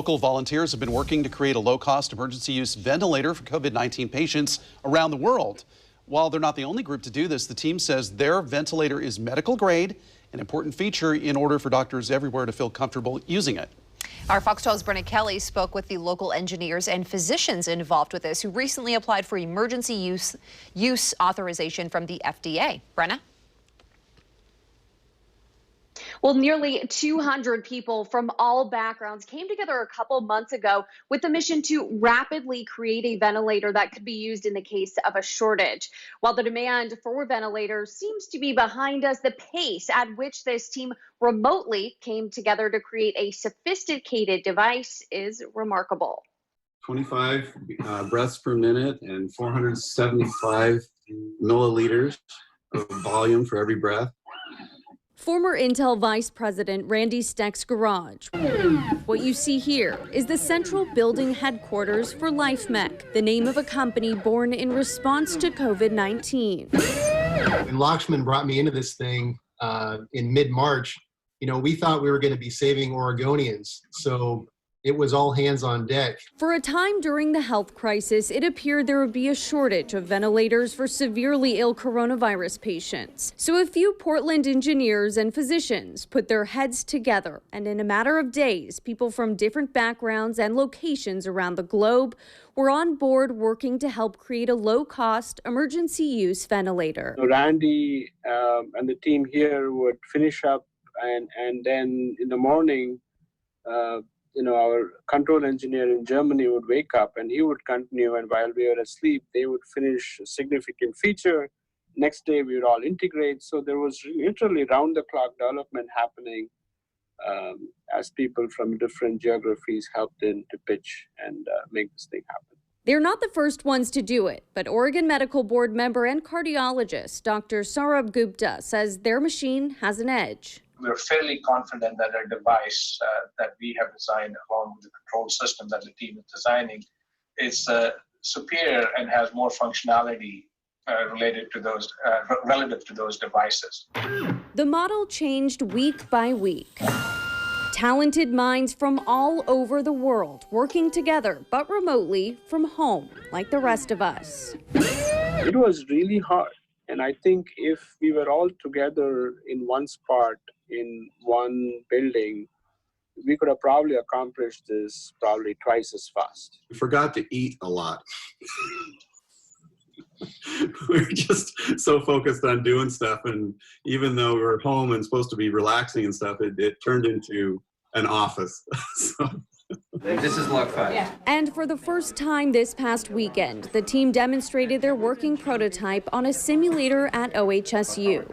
Local volunteers have been working to create a low-cost emergency use ventilator for COVID-19 patients around the world. While they're not the only group to do this, the team says their ventilator is medical grade, an important feature in order for doctors everywhere to feel comfortable using it. Our Fox 12's Brenna Kelly spoke with the local engineers and physicians involved with this, who recently applied for emergency use authorization from the FDA. Brenna? Well, nearly 200 people from all backgrounds came together a couple months ago with the mission to rapidly create a ventilator that could be used in the case of a shortage. While the demand for ventilators seems to be behind us, the pace at which this team remotely came together to create a sophisticated device is remarkable. 25 breaths per minute and 475 milliliters of volume for every breath. Former Intel Vice President Randy Steck's garage. What you see here is the central building headquarters for LifeMech, the name of a company born in response to COVID-19. When Lakshman brought me into this thing in mid-March, we thought we were going to be saving Oregonians. So it was all hands on deck. For a time during the health crisis, it appeared there would be a shortage of ventilators for severely ill coronavirus patients. So a few Portland engineers and physicians put their heads together, and in a matter of days, people from different backgrounds and locations around the globe were on board working to help create a low-cost emergency use ventilator. Randy and the team here would finish up, and then in the morning, our control engineer in Germany would wake up and he would continue, and while we were asleep, they would finish a significant feature. Next day, we would all integrate. So there was literally round-the-clock development happening as people from different geographies helped in to pitch and make this thing happen. They're not the first ones to do it, but Oregon Medical Board member and cardiologist Dr. Saurabh Gupta says their machine has an edge. We're fairly confident that our device that we have designed, along with the control system that the team is designing, is superior and has more functionality related to those relative to those devices. The model changed week by week. Talented minds from all over the world working together, but remotely from home, like the rest of us. It was really hard. And I think if we were all together in one spot, in one building, we could have probably accomplished this probably twice as fast. We forgot to eat a lot. We were just so focused on doing stuff, and even though we were home and supposed to be relaxing and stuff, it turned into an office. This is log 5. Yeah. And for the first time this past weekend, the team demonstrated their working prototype on a simulator at OHSU.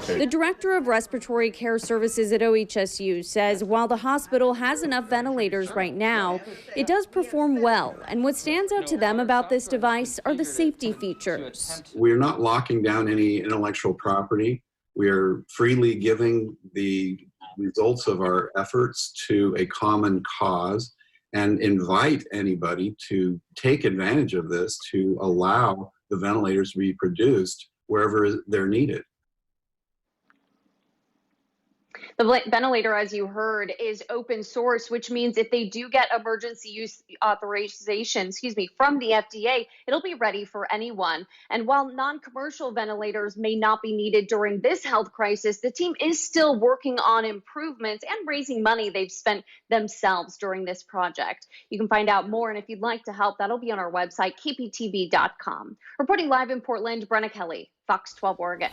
The director of respiratory care services at OHSU says while the hospital has enough ventilators right now, it does perform well. And what stands out to them about this device are the safety features. We're not locking down any intellectual property. We are freely giving the results of our efforts to a common cause and invite anybody to take advantage of this to allow the ventilators to be produced wherever they're needed. The ventilator, as you heard, is open source, which means if they do get emergency use authorization, from the FDA, it'll be ready for anyone. And while non-commercial ventilators may not be needed during this health crisis, the team is still working on improvements and raising money they've spent themselves during this project. You can find out more, and if you'd like to help, that'll be on our website, kptv.com. Reporting live in Portland, Brenna Kelly, Fox 12 Oregon.